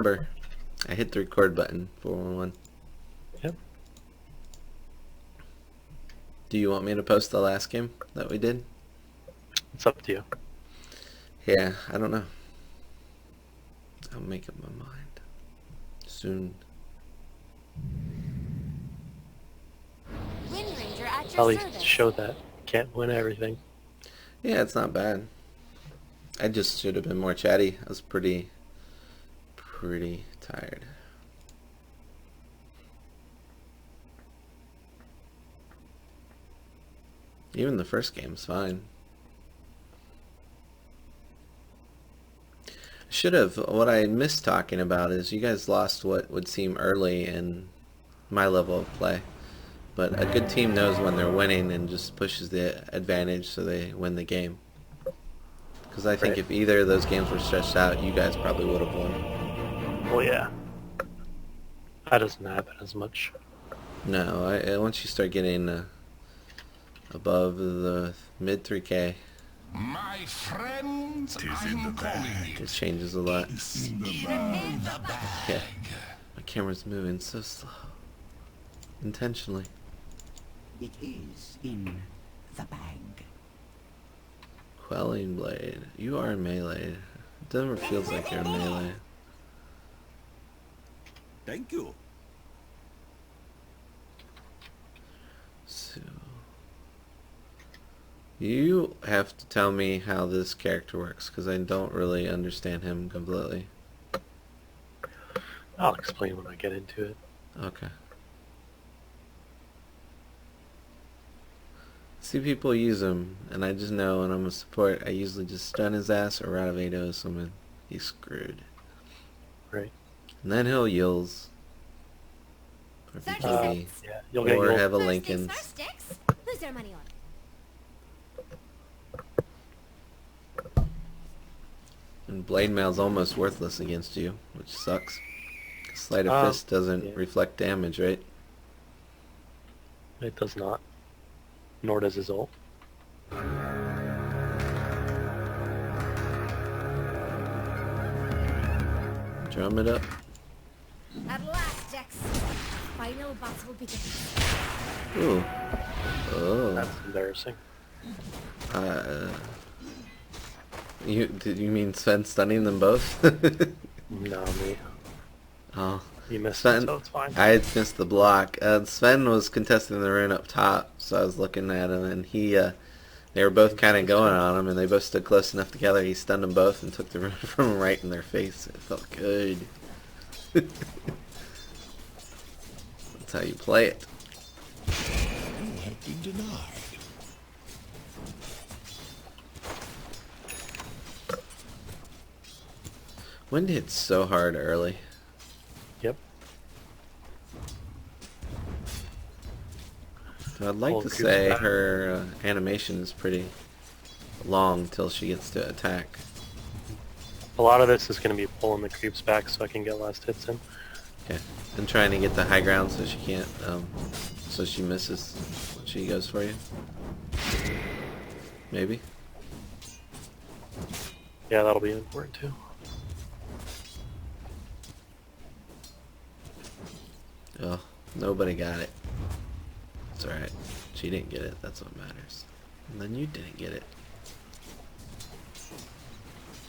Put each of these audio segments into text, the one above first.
Ember. I hit the record button, 411. Yep. Do you want me to post the last game that we did? It's up to you. Yeah, I don't know. I'll make up my mind soon. Wind Ranger at your Probably service. show that can't win everything. Yeah, it's not bad. I just should have been more chatty. I was pretty tired. Even the first game's fine. Should have. What I missed talking about is you guys lost what would seem early in my level of play. But a good team knows when they're winning and just pushes the advantage so they win the game. Because I think Right. if either of those games were stretched out, you guys probably would have won. Well, yeah. That doesn't happen as much. No, once you start getting above the mid 3K, My friends, I'm calling it it. changes a lot. In the bag. Yeah, my camera's moving so slow. Intentionally. It is in the bag. Quelling Blade. You are melee. It never feels like you're melee. Thank you. So, you have to tell me how this character works, because I don't really understand him completely. I'll explain when I get into it. Okay. See people use him, and I just know when I'm a support, I usually just stun his ass or out of ADO someone. He's screwed. Right. And then he'll Yulz. Or 30 BKB. cents. Yeah, you'll get Or your... have a First Lincoln. things first, Sticks. Who's their money on? And Blade Mail's almost worthless against you, which sucks. Sleight of Fist doesn't yeah. reflect damage, right? It does not. Nor does his ult. Drum it up. At last, Sticks. Final battle begins. Ooh. Oh. That's embarrassing. Did you mean Sven stunning them both? No, me. Oh. You missed Sven, it, so it's fine. I had missed the block. Sven was contesting the rune up top, so I was looking at him, and they were both kind of going on him, and they both stood close enough together. He stunned them both and took the rune from him right in their face. It felt good. That's how you play it. You have been denied. Wind hits so hard early. Yep. So I'd like Well, to Goose say back. her animation is pretty long till she gets to attack. A lot of this is going to be pulling the creeps back so I can get last hits in. Okay. And trying to get the high ground so she can't, so she misses when she goes for you. Maybe. Yeah, that'll be important too. Oh, nobody got it. It's alright. She didn't get it. That's what matters. And then you didn't get it.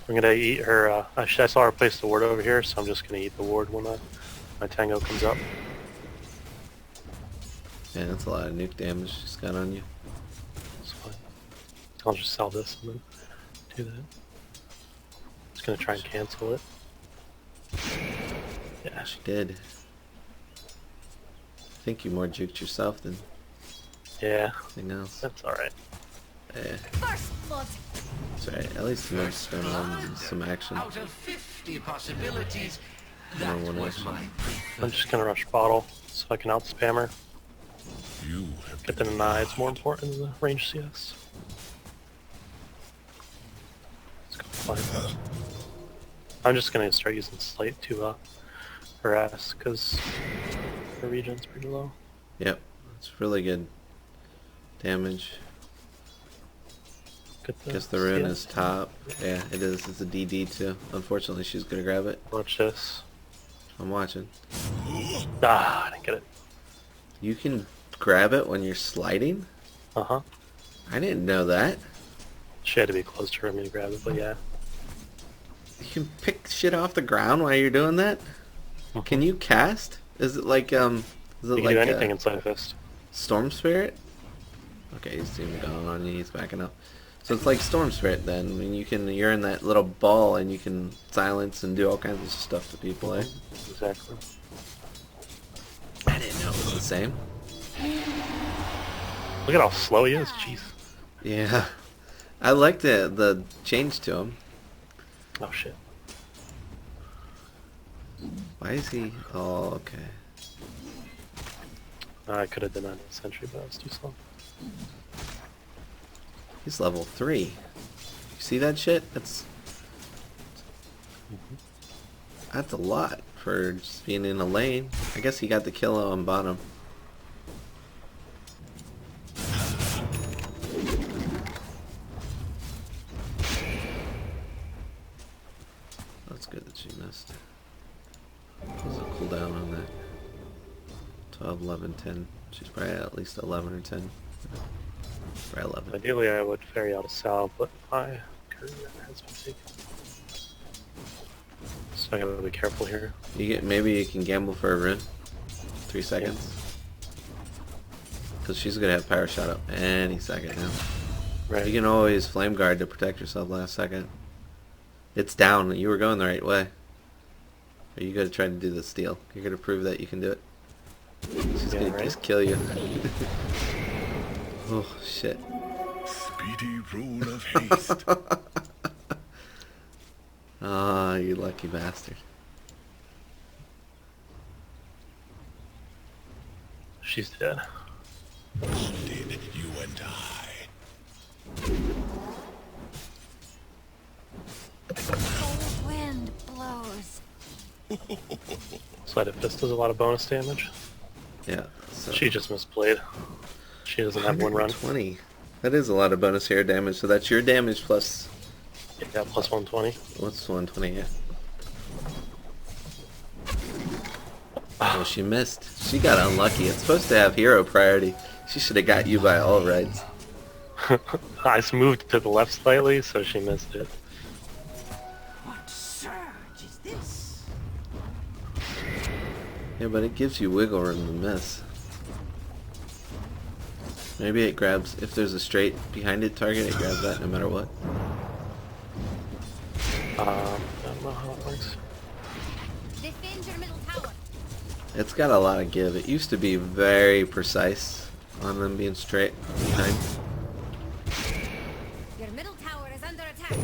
I'm going to eat her... I saw her place the ward over here, so I'm just going to eat the ward when my tango comes up. Yeah, that's a lot of nuke damage she's got on you. It's fine. I'll just sell this and then do that. Just going to try and cancel it. Yeah, She did. I think you more juked yourself than yeah, anything else. that's alright. Yeah, First blood. that's right. At least the most spent on some action. Out of 50 possibilities, No that one was else. my I'm just going to rush bottle so I can out-spam her. You have Get the deny, it's more important than the range CS. Let's go find I'm just going to start using Slate to harass, because her regen's pretty low. Yep, it's really good damage. Get Guess the rune CS. is top. Yeah, it is. It's a DD too. Unfortunately, she's gonna grab it. Watch this. I'm watching. Ah, I didn't get it. You can grab it when you're sliding? Uh-huh. I didn't know that. She had to be close to her for me to grab it, but yeah. You can pick shit off the ground while you're doing that? Mhm. Can you cast? Is it like, is it You can like do anything inside Fist. Storm Spirit? Okay, he's even going on, he's backing up. So it's like Storm Spirit then, when you're in that little ball and you can silence and do all kinds of stuff to people, eh? Exactly. I didn't know it was the same. Look at how slow he is, jeez. Yeah. I like the change to him. Oh shit. Why is he... Oh, okay. I could have denied the sentry, but I was too slow. He's level 3. You see that shit? That's a lot for just being in a lane. I guess he got the kill on bottom. That's good that she missed. What's the cooldown on that? 12, 11, 10. She's probably at least 11 or 10. Probably 11. Ideally, I would ferry out a Sal, but my courier has been taken. So I gotta be careful here. Maybe you can gamble for a rune. 3 seconds. Because she's gonna have power shot up any second now. Right. You can always flame guard to protect yourself last second. It's down. You were going the right way. Are you gonna try to do the steal? You're gonna prove that you can do it. She's gonna right? just kill you. Oh shit. Speedy rule of haste. Ah, you lucky bastard. She's dead. Bonded, you and I. Cold wind blows. Sleight of Fist does a lot of bonus damage. Yeah. So She just misplayed. She doesn't have one run. 120. That is a lot of bonus hair damage. So that's your damage plus. Yeah, plus 120. What's 120? Yeah. Oh, she missed. She got unlucky. It's supposed to have hero priority. She should have got you by all rights. I moved to the left slightly, so she missed it. What surge is this? Yeah, but it gives you wiggle room to miss. Maybe it grabs, if there's a straight behind it target, it grabs that no matter what. I don't know how it works. Defend your middle tower. It's got a lot of give. It used to be very precise on them being straight behind. Your middle tower is under attack. Did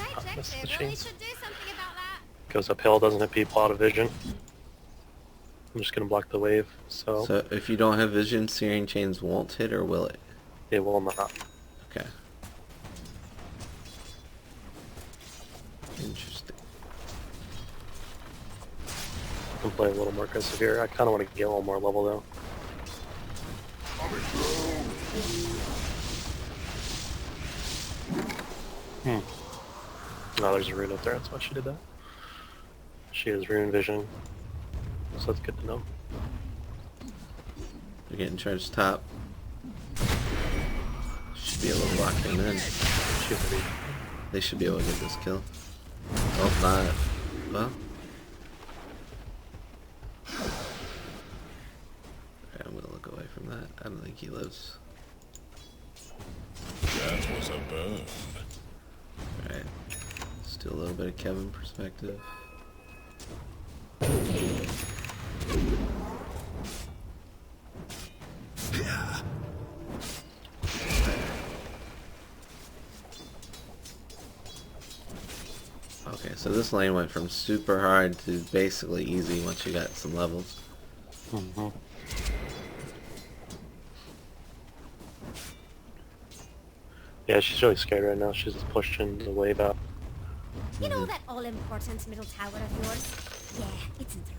I check? That's They the really chains. should do something about that. Goes uphill, doesn't hit people out of vision. I'm just gonna block the wave, so So if you don't have vision, Searing Chains won't hit, or will it? it will not. Okay. Interesting. I can play a little more aggressive here. I kind of want to get a little more level though. Oh, there's a rune up there. That's why she did that. She has rune vision, so that's good to know. They're getting charged top. Should be able to block him in. She has rune. They should be able to get this kill. Oh, not. Well. Okay, I'm gonna look away from that. I don't think he lives. That was a burn. Alright. Still a little bit of Kevin perspective. Okay, so this lane went from super hard to basically easy once you got some levels. Mm-hmm. Yeah, she's really scared right now. She's just pushing the wave out. You know that all-important middle tower of yours? Yeah, it's in trouble.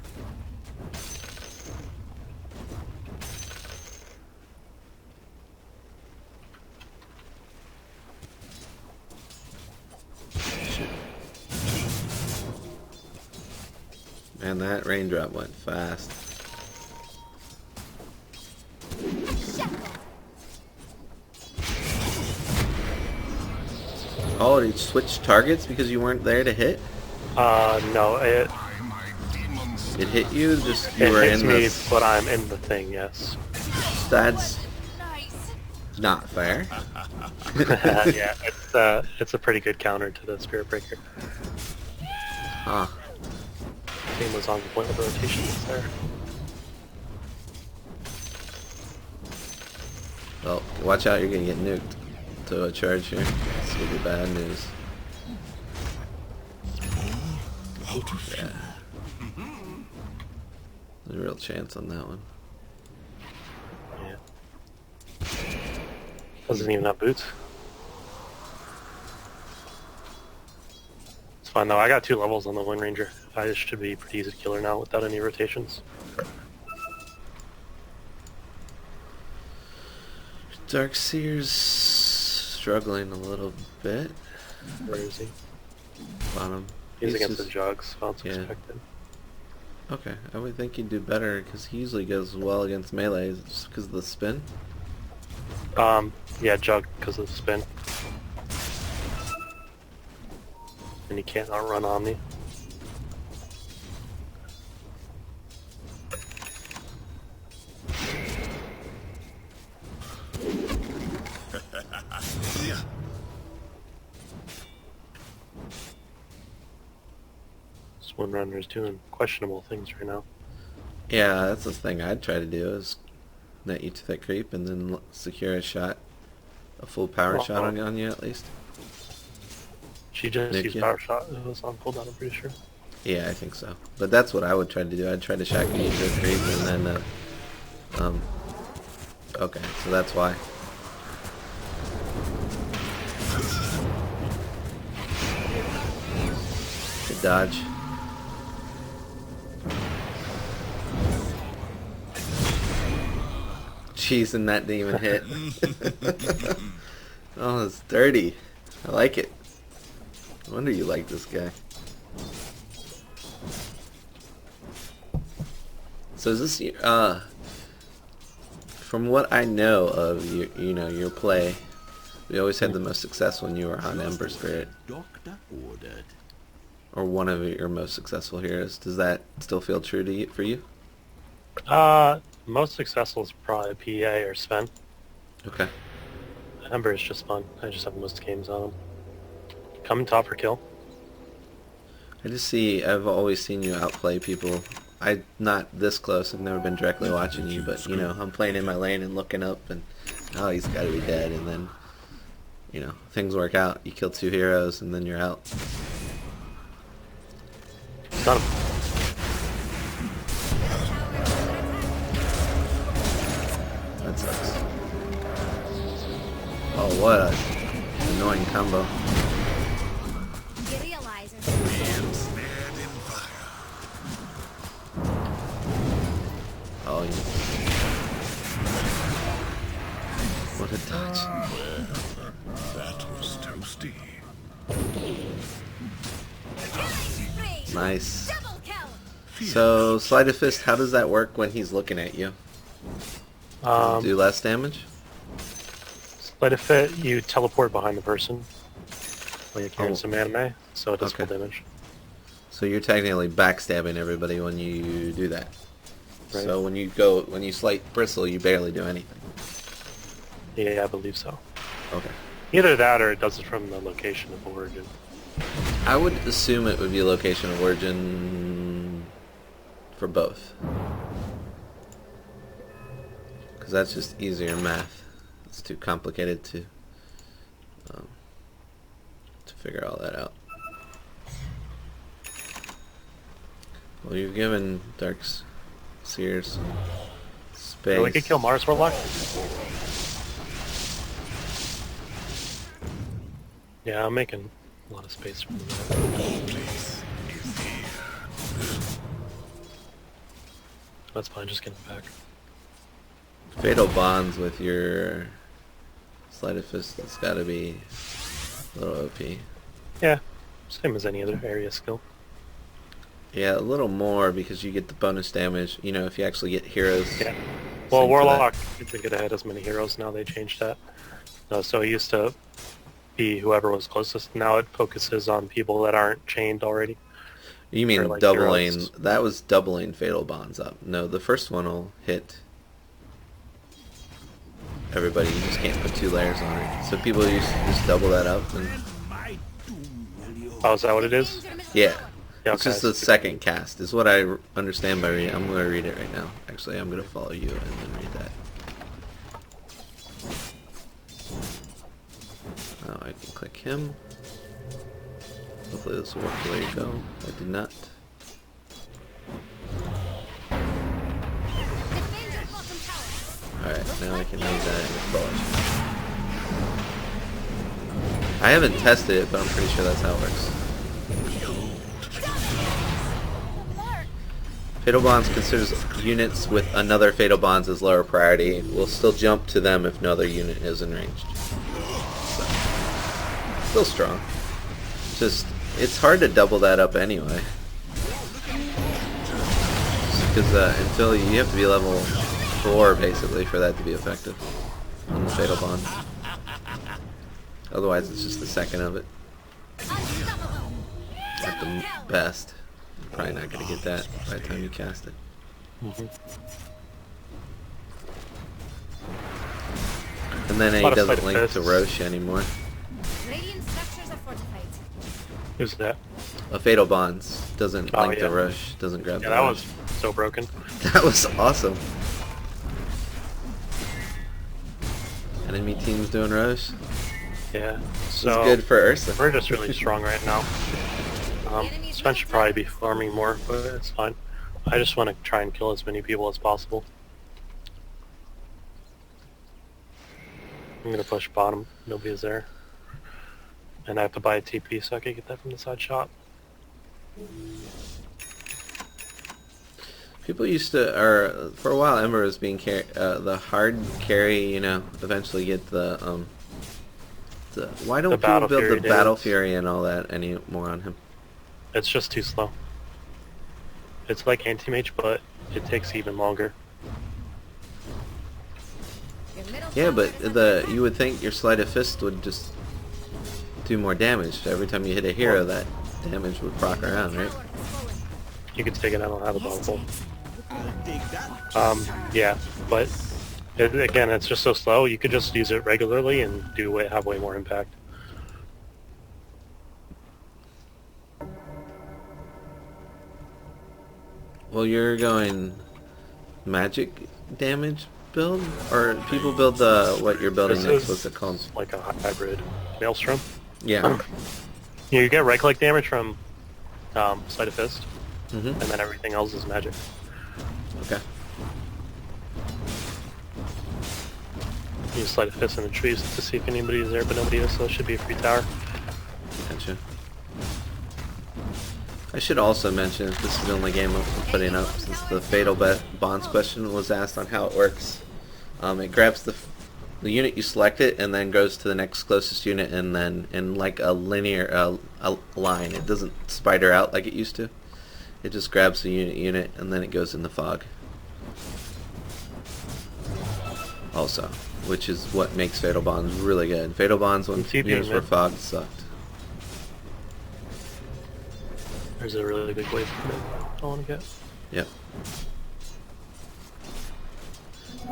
Man, that raindrop went fast. Oh, did you switch targets because you weren't there to hit? No, it It hit you, just you were hits in me, this. but I'm in the thing. Yes. That's not fair. Yeah, it's a pretty good counter to the Spirit Breaker. Huh. Team was on point with the rotations there. Well, watch out, you're gonna get nuked to a charge here. This will be bad news. Yeah. There's a real chance on that one. Yeah. Doesn't even have boots. It's fine though. I got 2 levels on the Wind Ranger. I should be pretty easy to kill her now without any rotations. Darkseer's struggling a little bit. Where is he? Bottom. He's against just- the Jugs. That's yeah. expected. Okay, I would think he'd do better because he usually goes well against melee just because of the spin. Yeah, Jug because of the spin. And he can't outrun Omni. This Windrunner's doing questionable things right now. Yeah, that's the thing I'd try to do is net you to that creep and then secure a shot, a full power shot on you at least. She just Nick, used yeah. Power Shot. It was on cooldown, I'm pretty sure. Yeah, I think so. But that's what I would try to do. I'd try to shotgun you to a creep and then, okay, so that's why. Good dodge. Jeez, and that didn't even hit. Oh, it's dirty. I like it. No wonder you like this guy. So is this from what I know of your play, we always had the most success when you were on Ember Spirit, Doctor ordered. or one of your most successful heroes. Does that still feel true to you, for you? Most successful is probably PA or Sven. Okay. Ember is just fun. I just have most games on him. Come top for kill. I've always seen you outplay people. I'm not this close. I've never been directly watching you, but I'm playing in my lane and looking up, and oh, he's got to be dead, and then things work out. You kill 2 heroes, and then you're out. Got him. That sucks. Oh, what a annoying combo. You realize it. Snared in fire. Oh, what a dodge. That was toasty. Nice. Double kill. So, Sleight of Fist, how does that work when he's looking at you? Do less damage? Sleight of Fit, you teleport behind the person. Like you're Oh. in some anime, so it does Okay. full damage. So you're technically backstabbing everybody when you do that. Right. So when you slight bristle, you barely do anything. Yeah, I believe so. Okay. Either that or it does it from the location of origin. I would assume it would be location of origin for both. Because that's just easier math. It's too complicated to figure all that out. Well, you've given Darkseer some space. So we could kill Mars Warlock. Yeah, I'm making a lot of space from that. That's fine, just get it back. Fatal bonds with your Sleight of Fist, it's gotta be a little OP. Yeah, same as any other area skill. Yeah, a little more because you get the bonus damage. You know, if you actually get heroes. Yeah. Well, Same for that. Warlock isn't gonna hit as many heroes now. They changed that. So it used to be whoever was closest. Now it focuses on people that aren't chained already. You mean Or, like, doubling? heroes. That was doubling fatal bonds up. No, the first one will hit everybody. You just can't put 2 layers on it. So people used to just double that up, and Oh, is that what it is? yeah, Yeah, it's okay, just I the see. second cast is what I understand by reading. I'm going to read it right now. Actually, I'm going to follow you and then read that. Oh, I can click him. Hopefully this will work. There you go. I did not. Defend your bottom tower. Alright, now I can read that in Polish. I haven't tested it, but I'm pretty sure that's how it works. Fatal Bonds considers units with another Fatal Bonds as lower priority. Will still jump to them if no other unit is enraged. So, still strong. Just, it's hard to double that up anyway. Because until you have to be level 4 basically for that to be effective on the Fatal Bond. Otherwise it's just the second of it. Unstoppable. At the best. You're probably not going to get that by the time you cast it. And then he Lot of doesn't side link to effects. Roche anymore. Radiant structures are fortified. Who's that? A Fatal Bonds doesn't Oh, link yeah. to Roche, doesn't grab Yeah, the that Roche. was so broken. That was awesome. Enemy team's doing Roche. Yeah. It's So good for Ursa. we're just really strong right now. Sven should probably be farming more, but it's fine. I just want to try and kill as many people as possible. I'm gonna push bottom. Nobody is there. And I have to buy a TP so I can get that from the side shop. People used to, or for a while, Ember was being the hard carry. You know, eventually get the why don't The people Battle build Fury the Battle days. Fury and all that anymore on him? It's just too slow. It's like anti-mage, but it takes even longer. Your middle Yeah, tower but is under you would think your Sleight of Fist would just do more damage. Every time you hit a hero, that damage would proc around, right? tower has fallen. You can take it. I don't have a bubble. I'll take that. Yeah, but again, it's just so slow. You could just use it regularly and have way more impact. Well, you're going magic damage build, or people build the what you're building This next? is What's it called? like a hybrid maelstrom. Yeah. You get right click damage from Sleight of Fist, Mhm. and then everything else is magic. Okay. You Sleight of Fist in the trees to see if anybody is there, but nobody is, so it should be a free tower. Gotcha. I should also mention, if this is the only game I'm putting up, since the Fatal Bonds question was asked on how it works. It grabs the unit you selected and then goes to the next closest unit, and then in like a linear a line. It doesn't spider out like it used to. It just grabs the unit and then it goes in the fog. Also, which is what makes Fatal Bonds really good. Fatal Bonds, when TP, units were man. fogged, sucked. There's a really big wave coming. I want to get. Yep.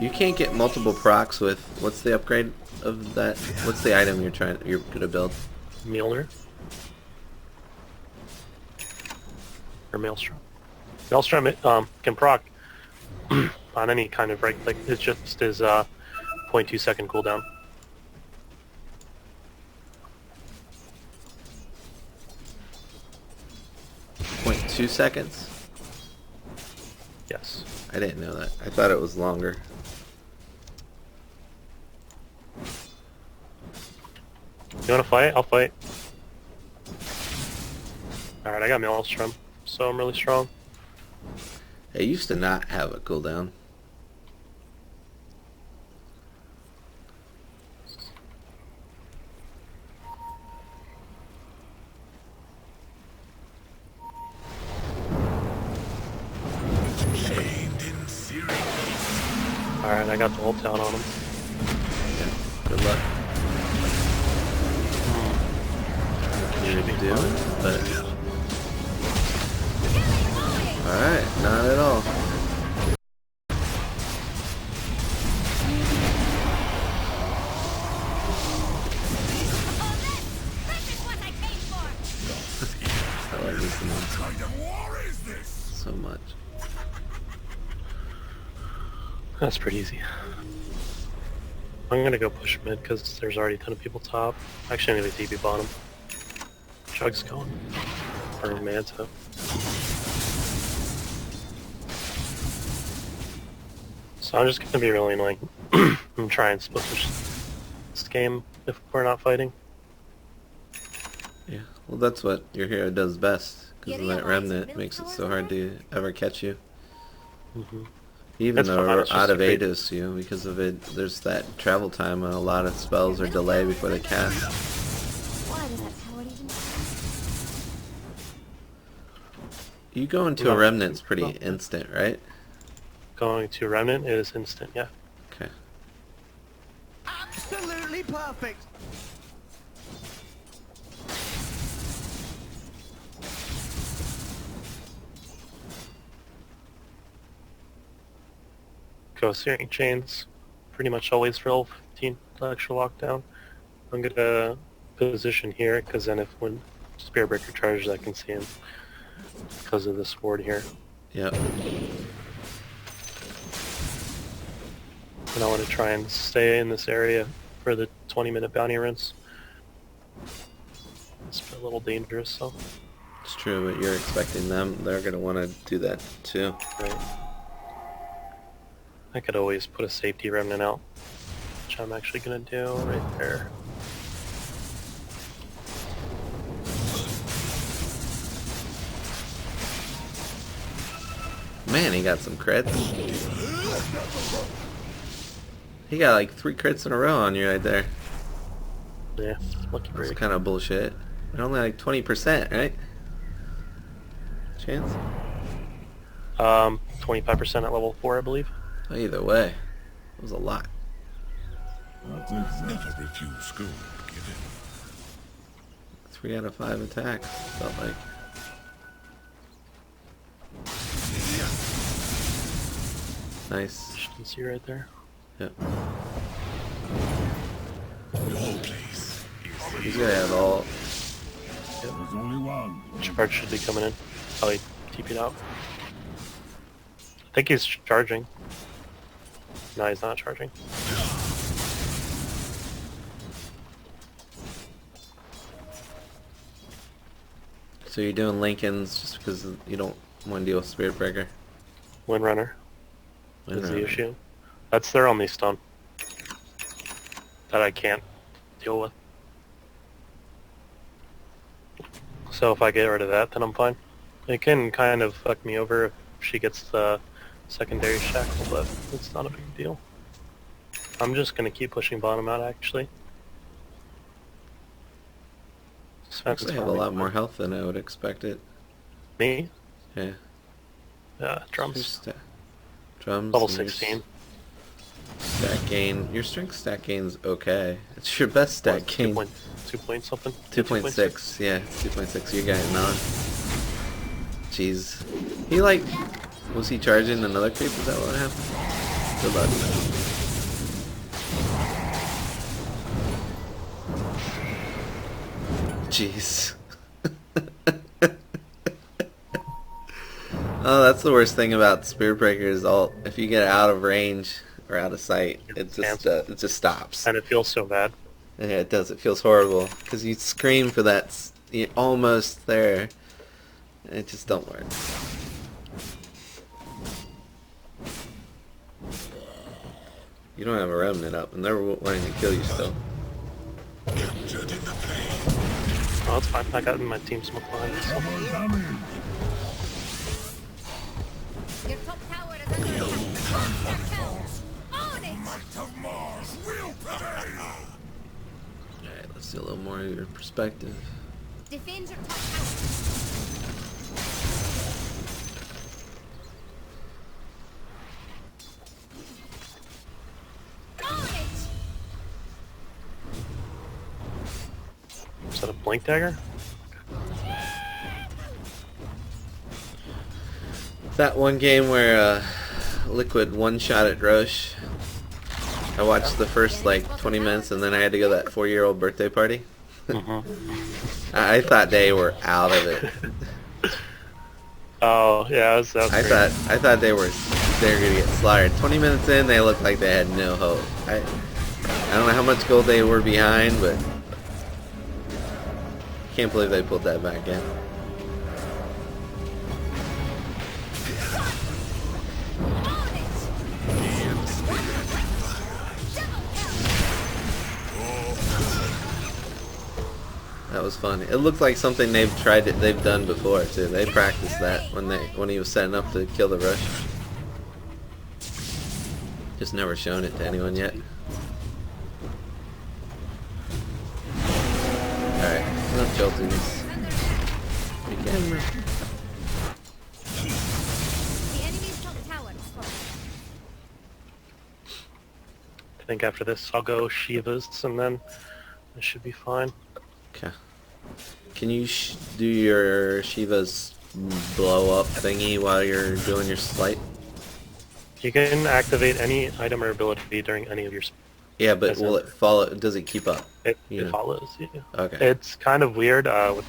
You can't get multiple procs with, what's the upgrade of that? What's the item you're gonna build? Mjolnir. Or Maelstrom. Maelstrom can proc on any kind of right click. It just is 0.2 second cooldown. 0.2 seconds? Yes. I didn't know that. I thought it was longer. You wanna fight? I'll fight. Alright, I got Maelstrom, so I'm really strong. It used to not have a cooldown. Alright, I got the ult down on him. Yeah, good luck. You're doing, but alright, not at all. I like this one so much. That's pretty easy. I'm gonna go push mid because there's already a ton of people top. Actually, I'm gonna TP bottom. Chug's going. Or Manta. So I'm just gonna be really annoying. I'm trying to split push this game if we're not fighting. Yeah, well that's what your hero does best, because You that realize remnant middle makes it towers so are hard to ever catch you. Mm-hmm. Even It's though fine, we're it's just out of a great- Aghs, you know, because of it, there's that travel time and a lot of spells are delayed before they cast. Why does that tower even? You go into No. a remnant's pretty No. instant, right? Going to Remnant is instant, yeah. Okay. Absolutely perfect. Go searing chains. Pretty much always for level 15 extra lockdown. I'm gonna position here because then if when Spearbreaker charges I can see him because of this ward here. Yep. And I want to try and stay in this area for the 20-minute bounty runs. It's a little dangerous, so. It's true, but you're expecting them. They're going to want to do that too. Right. I could always put a safety remnant out, which I'm actually going to do right there. Man, he got some crits. He got like 3 crits in a row on you right there. Yeah, lucky That's break. kind of bullshit. And only like 20%, right? Chance? 25% at level 4, I believe. Either way, it was a lot. Never refuse school given. 3 out of 5 attacks, felt like. Nice. You can see right there. Yep. Your place is He's gonna have all. There's only one. Charge should be coming in. Oh, he TP'd out. I think he's charging. No, he's not charging. So you're doing Lincolns just because you don't want to deal with Spirit Breaker? Windrunner is Windrunner. the issue. That's their only stun that I can't deal with. So if I get rid of that, then I'm fine. It can kind of fuck me over if she gets the secondary shackle, but it's not a big deal. I'm just gonna keep pushing bottom out, actually. Actually, have a lot more health than I would expect it. Me? Yeah. Yeah, Your drums. drums. Level and your 16. Stat gain. Your strength stat gain's okay. It's your best stat gain. 2 point something? 2.6. Yeah, it's 2.6. You're getting on. Jeez. He like... Was he charging another creep? Is that what happened? Good luck. Jeez. Oh, that's the worst thing about Spear Breaker's ult. If you get out of range or out of sight, it just stops. And it feels so bad. Yeah, it does. It feels horrible because you scream for that. You're almost there. And it just don't work. You don't have a remnant up, and they're wanting to kill you still. Captured in the flame. Oh, that's fine. I got my team smoke behind me. So. Your top tower is under attack. Own it! Might of Mars will prevail. Alright, let's see a little more of your perspective. Defend your top tower. blink dagger? That one game where Liquid one-shot at Roche, I watched the first like 20 minutes and then I had to go to that 4-year-old birthday party. I thought they were out of it. Oh yeah, that was I great. thought they were gonna get slaughtered. 20 minutes in, they looked like they had no hope. I don't know how much gold they were behind, but can't believe they pulled that back in. That was fun. It looked like something they've done before too. They practiced that when he was setting up to kill the rush. Just never shown it to anyone yet. Alright, enough joltings. Again. The enemy's top tower is falling. I think after this I'll go Shivas and then I should be fine. Okay. Can you do your Shiva's blow up thingy while you're doing your slight? You can activate any item or ability during any of your... Yeah, but will it follow? Does it keep up? It Yeah. follows, yeah. Okay. It's kind of weird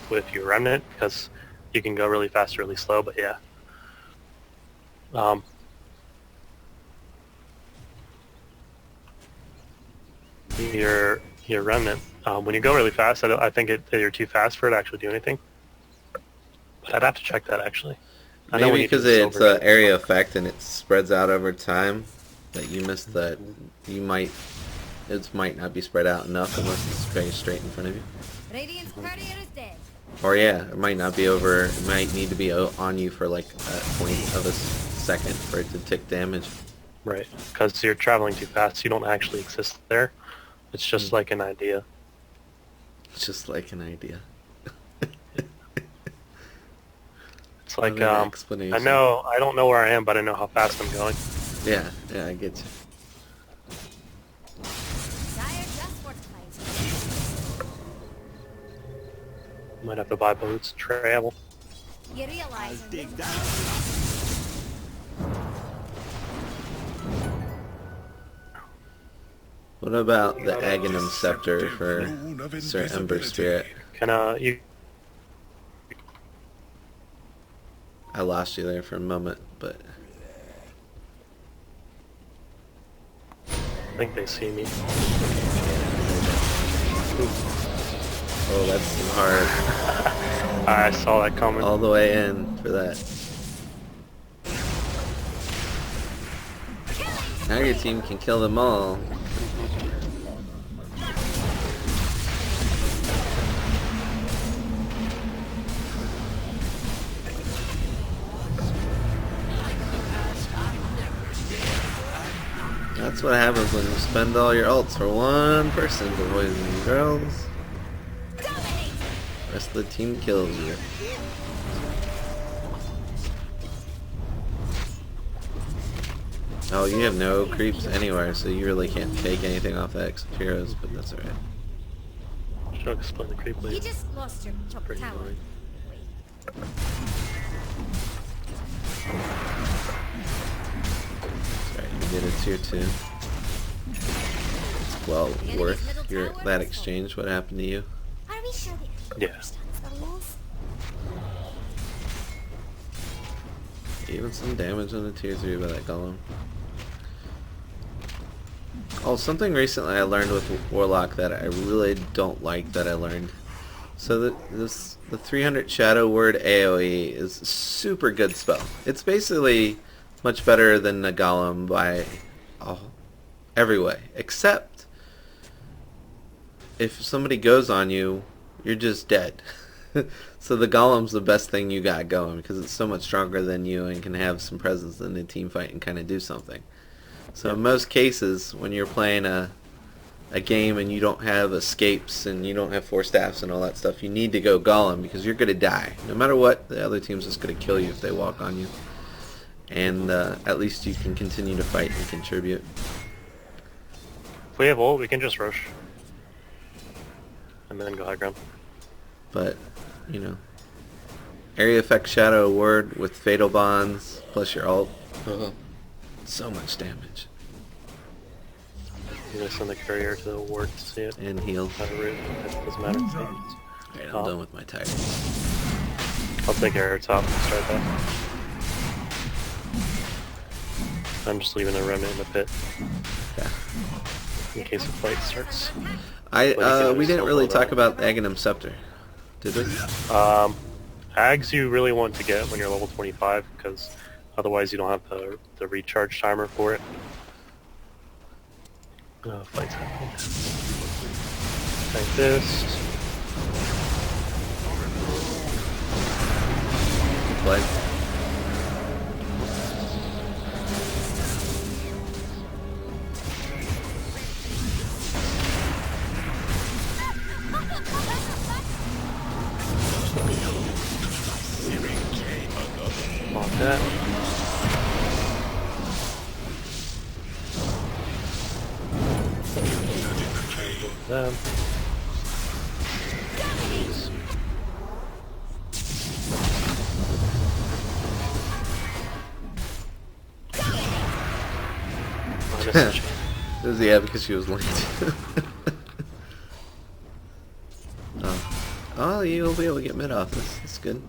with your remnant because you can go really fast, really slow, but yeah. Your remnant, when you go really fast, I think you're too fast for it to actually do anything. But I'd have to check that actually. I know Maybe when you do because this it's over- an area effect and it spreads out over time, that you missed that. It might not be spread out enough unless it's very straight in front of you. Radiant's courier is dead. Or yeah, it might not be over. It might need to be on you for like a point of a second for it to tick damage. Right, because you're traveling too fast, you don't actually exist there. It's just like an idea. It's just like an idea. It's like, Another explanation. I don't know where I am, but I know how fast I'm going. Yeah, I get you. Dire just fortified. Might have to buy boots, travel. You realize a Dig little- that. What about the Aghanim Scepter for Throne of Sir Ember invisibility. Spirit? Can you? I lost you there for a moment, but I think they see me. oh, that's hard. I saw that coming. All the way in for that. Now your team can kill them all. That's what happens when you spend all your ults for one person, boys and girls. The rest of the team kills you. Oh, you have no creeps anywhere, so you really can't take anything off the except heroes, but that's alright. Should I explain the creep You later? just lost your top Pretty tower. annoying. Alright, you did a tier 2. It's well worth that exchange. What happened to you? Are we sure the Yeah. understands the rules? Even some damage on the tier 3 by that golem. Oh, something recently I learned with Warlock that I really don't like that I learned. So the 300 Shadow Word AoE is a super good spell. It's basically much better than the golem by every way. Except if somebody goes on you, you're just dead. So the golem's the best thing you got going because it's so much stronger than you and can have some presence in the team fight and kind of do something. So in most cases, when you're playing a game and you don't have escapes and you don't have 4 staffs and all that stuff, you need to go golem because you're going to die. No matter what, the other team's just going to kill you if they walk on you. And at least you can continue to fight and contribute. If we have ult, we can just rush. And then go high ground. But, you know, area effect shadow ward with fatal bonds plus your ult. So much damage. I'm gonna send the courier to the ward to see it. And heal. It doesn't matter. Alright, I'm done with my tire. I'll take air top and start that. I'm just leaving a remnant in the pit Yeah. in case a fight starts. We didn't really talk about Aghanim Scepter, did we? Aghs you really want to get when you're level 25 because otherwise you don't have the recharge timer for it. Fights happen. Like this. Play. On that. Them. Yeah, because she was late. Oh, you'll be able to get mid off this. That's good.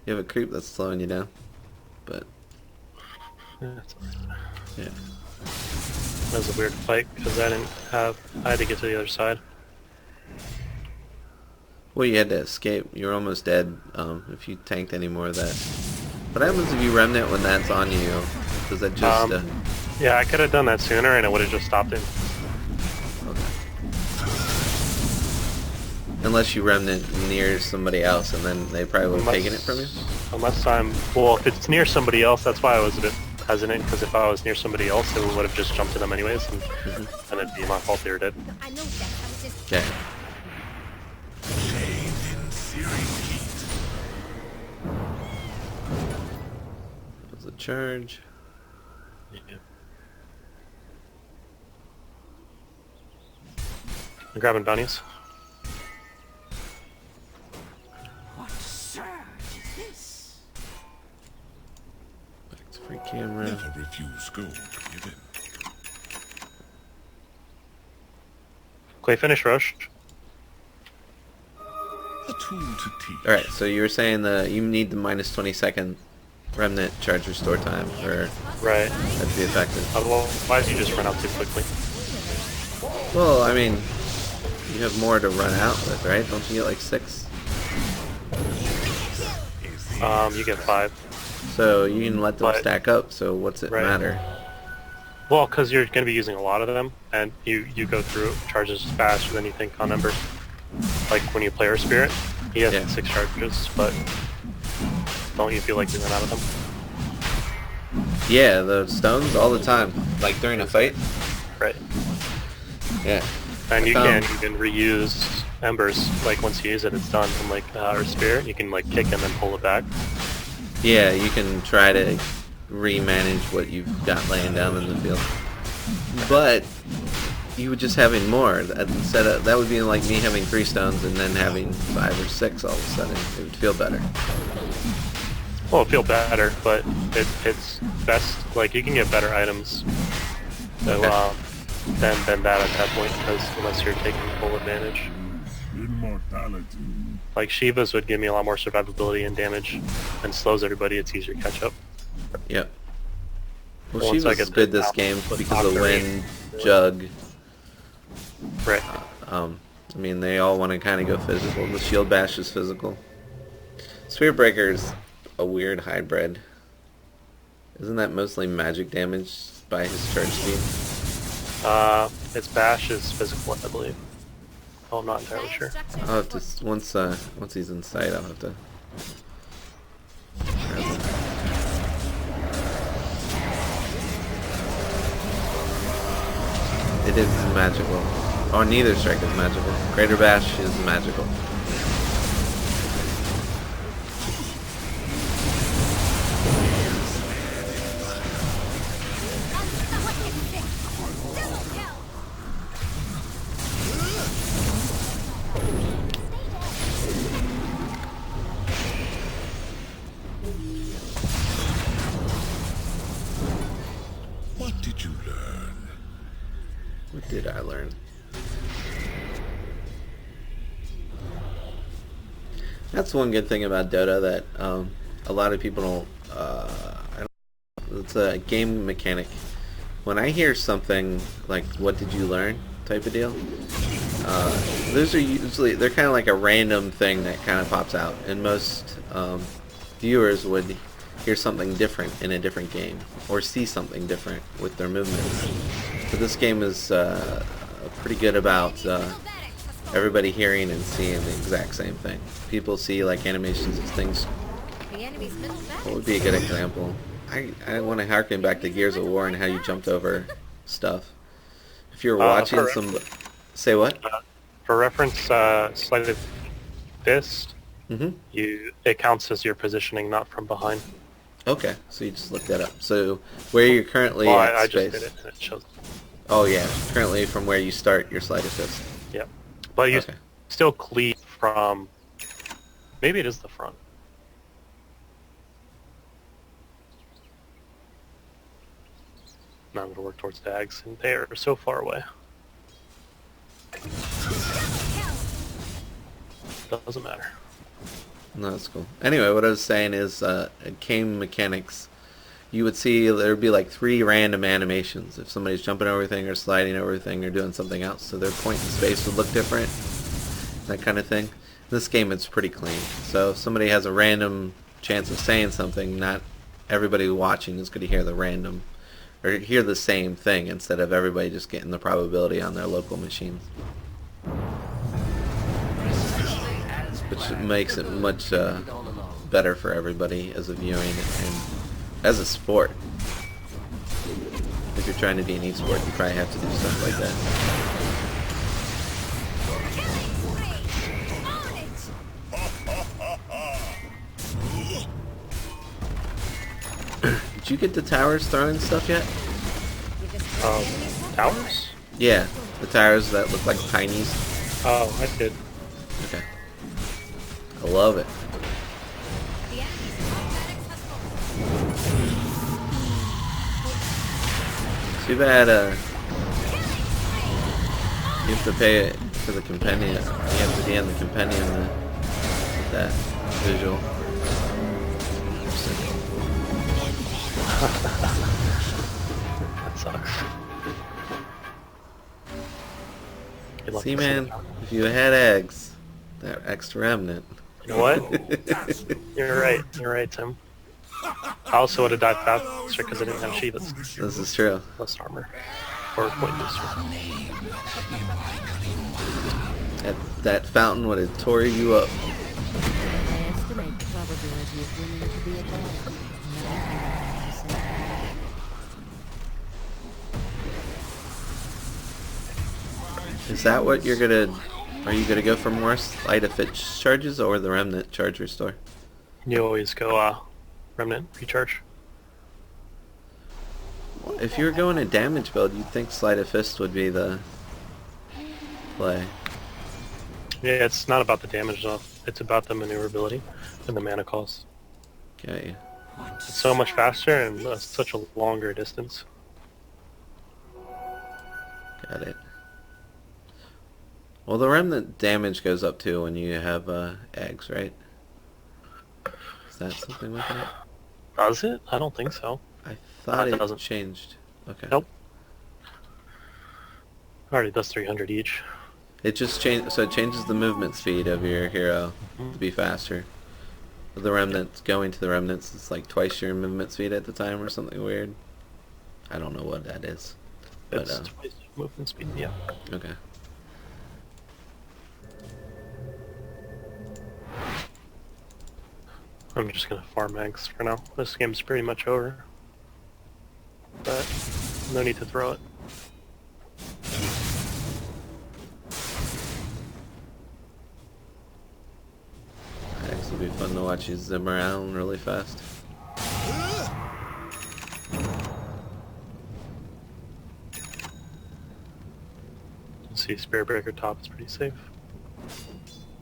You have a creep that's slowing you down. But, That's alright. yeah. That was a weird fight because I had to get to the other side. Well, you had to escape. You were almost dead if you tanked any more of that. What happens if you remnant when that's on you? Does that just... Yeah, I could have done that sooner and it would have just stopped it. Okay. Unless you remnant near somebody else and then they probably would have taken it from you? Unless well, if it's near somebody else, that's why I was a bit hesitant, because if I was near somebody else, it would have just jumped to them anyways, and it'd be my fault they were dead. I know that. I was just... Okay. That was a charge. Yeah. I'm grabbing bounties. What surge is this? Back to free camera. Never refuse gold. Give in. Clay finish rush. A tool to teach. Alright, so you were saying that you need the minus 20-second remnant charge restore time for Right. that to be effective. Otherwise you just run out too quickly. Well, I mean, you have more to run out with, right? Don't you get like 6? You get 5. So you can let them But- stack up, so what's it Right. matter? Well, because you're going to be using a lot of them, and you go through charges faster than you think on Ember. Like when you play our Spirit, he has Yeah. 6 charges, but don't you feel like you run out of them? Yeah, the stones all the time. Like during a fight? Right. Yeah. And you Um, can even reuse Embers, like once you use it, it's done. And like our Spirit, you can like kick and then pull it back. Yeah, you can try to remanage what you've got laying down in the field. But you would just having more. Instead of, that would be like me having 3 stones and then having 5 or 6 all of a sudden. It would feel better. Well, it'll feel better, but it's best, like you can get better items so, than that at that point, because unless you're taking full advantage. Immortality. Like Shiva's would give me a lot more survivability and damage, and slows everybody, it's easier to catch up. Yep. Well, Once she I was get good the this balance game with because of Ohter. wind, jug. Right. I mean, they all want to kind of go physical. The shield bash is physical. Spear Breaker's a weird hybrid. Isn't that mostly magic damage by his charge speed? Its bash is physical, I believe. Oh, I'm not entirely sure. I'll have to, once he's in sight, I'll have to... It is magical. Oh, neither strike is magical. Greater Bash is magical. What did I learn? That's one good thing about Dota that a lot of people don't. It's a game mechanic. When I hear something like "What did you learn?" type of deal, those are usually they're kind of like a random thing that kind of pops out, and most viewers would hear something different in a different game or see something different with their movements. So this game is pretty good about everybody hearing and seeing the exact same thing. People see like animations of things. What would be a good example? I want to harken back to Gears of War and how you jumped over stuff. If you're watching some... Say what? For reference, sleight of fist, it counts as your positioning, not from behind. Okay, so you just looked that up. So where you're currently Well, at I space. just did it and it shows. Oh yeah, currently from where you start your sleight of fist. Yep. But you Okay. still cleave from... Maybe it is the front. Now I'm going to work towards the aghs, and they are so far away. Doesn't matter. No, that's cool. Anyway, what I was saying is, game mechanics, you would see there'd be like 3 random animations. If somebody's jumping over everything or sliding over everything or doing something else, so their point in space would look different, that kind of thing. In this game, it's pretty clean. So if somebody has a random chance of saying something, not everybody watching is going to hear the random, or hear the same thing instead of everybody just getting the probability on their local machines. Which makes it much better for everybody as a viewing and as a sport. If you're trying to be an esport, you probably have to do stuff like that. Did you get the towers throwing stuff yet? Towers? Yeah, the towers that look like tinies. Oh, I did. Okay. I love it. Too bad you have to pay for the compendium. You have to be in the compendium to get that visual. That sucks. See, man, if you had eggs, that extra remnant. You know what? You're right. You're right, Tim. I also would have died faster because I didn't have Shivas. This is true. Less armor. Or point booster. That fountain would have tore you up. I estimate the probability of winning to be about 99%. Is that what you're gonna... Are you gonna go for more sleight of fist charges or the remnant charge restore? You always go remnant recharge. If you were going a damage build, you'd think sleight of fist would be the play. Yeah, it's not about the damage though. It's about the maneuverability and the mana cost. Okay. It's so much faster and such a longer distance. Got it. Well, the remnant damage goes up too when you have eggs, right? Is that something like that? Does it? I don't think so. I thought it it doesn't. changed. Okay. Nope. Already does 300 each. It just changed, so it changes the movement speed of your hero to be faster. The remnants, going to the remnants, it's like twice your movement speed at the time or something weird. I don't know what that is. But, It's twice movement speed, yeah. okay. I'm just gonna farm eggs for now. This game's pretty much over. But no need to throw it. Eggs will be fun to watch you zim around really fast. See, Spear Breaker top is pretty safe.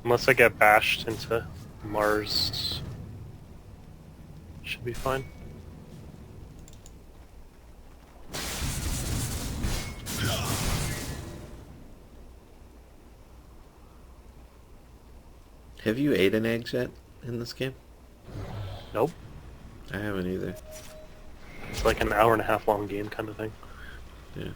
Unless I get bashed into Mars, should be fine. Have you ate an egg yet in this game? Nope. I haven't either. It's like an hour and a half long game kind of thing. Yeah.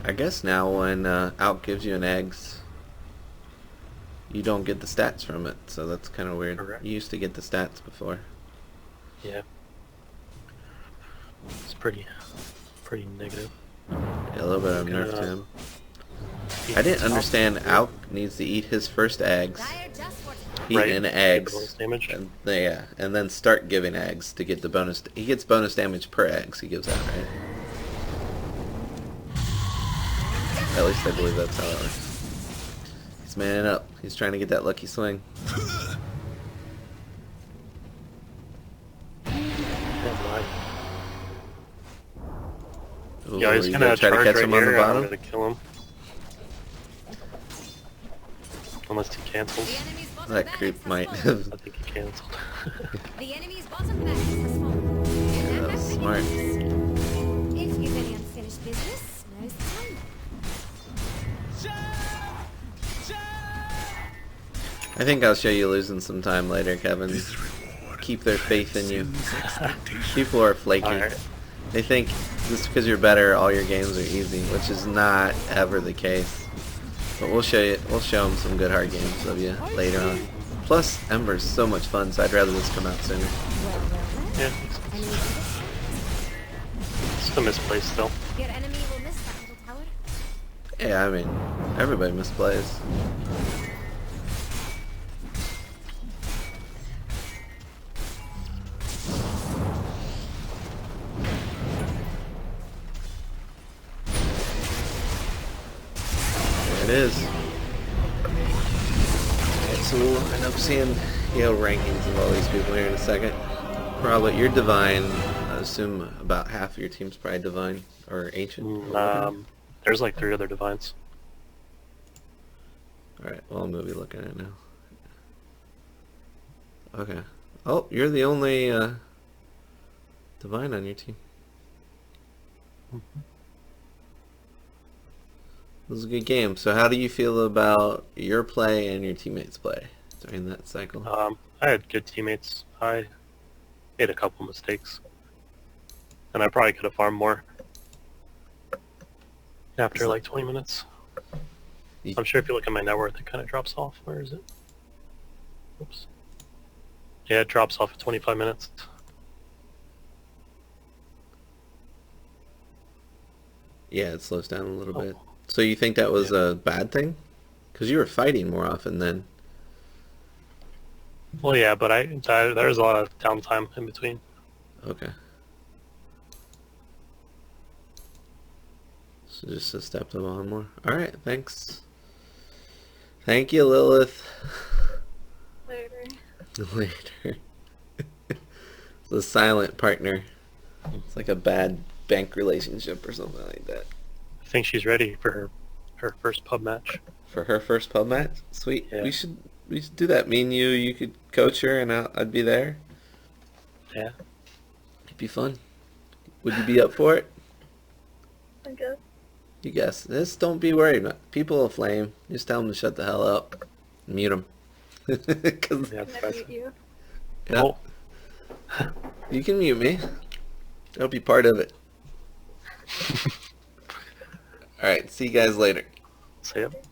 I guess now when Out gives you an eggs, you don't get the stats from it, so that's kind of weird. Correct. You used to get the stats before. Yeah. It's pretty negative. Yeah, a little bit of nerf to Gonna him. I didn't understand Out needs to eat his first eggs, Dire just what eat Right, an get eggs, bonus damage. and and then start giving eggs to get the bonus. He gets bonus damage per eggs he gives out, right? At least I believe that's how it works. He's manning up. He's trying to get that lucky swing. Ooh, Yeah, he's you gonna try to charge catch right him on the here. I'm bottom. gonna kill him. Unless he cancels. the enemy's bottom That barracks creep has might fallen. have. I think he canceled. The enemy's bottom barracks has fallen. Yeah, that was smart. If you've any unfinished business, now's the time. I think I'll show you losing some time later, Kevin. This reward Keep their faith in you. transcends expectation. People are flaky. Alright. They think just because you're better, all your games are easy, which is not ever the case. But we'll show you. We'll show them some good hard games of you later on. Plus, Ember's so much fun, so I'd rather this come out sooner. Yeah. It's a misplaced still. Your enemy will miss that little tower. Yeah, I mean, everybody misplays. There it is. Alright, so we'll end up seeing rankings of all these people here in a second. Probably, you're Divine. I assume about half of your team's probably Divine or Ancient. or whatever. There's like 3 other divines. Alright, well, I'm gonna be looking at it now. Okay. Oh, you're the only Divine on your team. This was a good game. So how do you feel about your play and your teammates' play during that cycle? I had good teammates. I made a couple mistakes. And I probably could have farmed more. After like 20 minutes. You- I'm sure if you look at my net worth, it kind of drops off. Where is it? Oops. Yeah, it drops off at 25 minutes. Yeah, it slows down a little Oh. bit. So you think that was a bad thing? Because you were fighting more often then. Well, yeah, but there's a lot of downtime in between. Okay. So just a step to on more. Alright, thanks. Thank you, Lilith. Later. Later. It's a silent partner. It's like a bad bank relationship or something like that. I think she's ready for her first pub match. For her first pub match? Sweet. Yeah. We should do that. Me and you could coach her and I'd be there. Yeah. It'd be fun. Would you be up for it? I guess. You guess. Just don't be worried. People will flame. Just tell them to shut the hell up. Mute them. Yeah, that's Can I fast. mute you? Oh, You can mute me. I'll be part of it. Alright, see you guys later. so yep.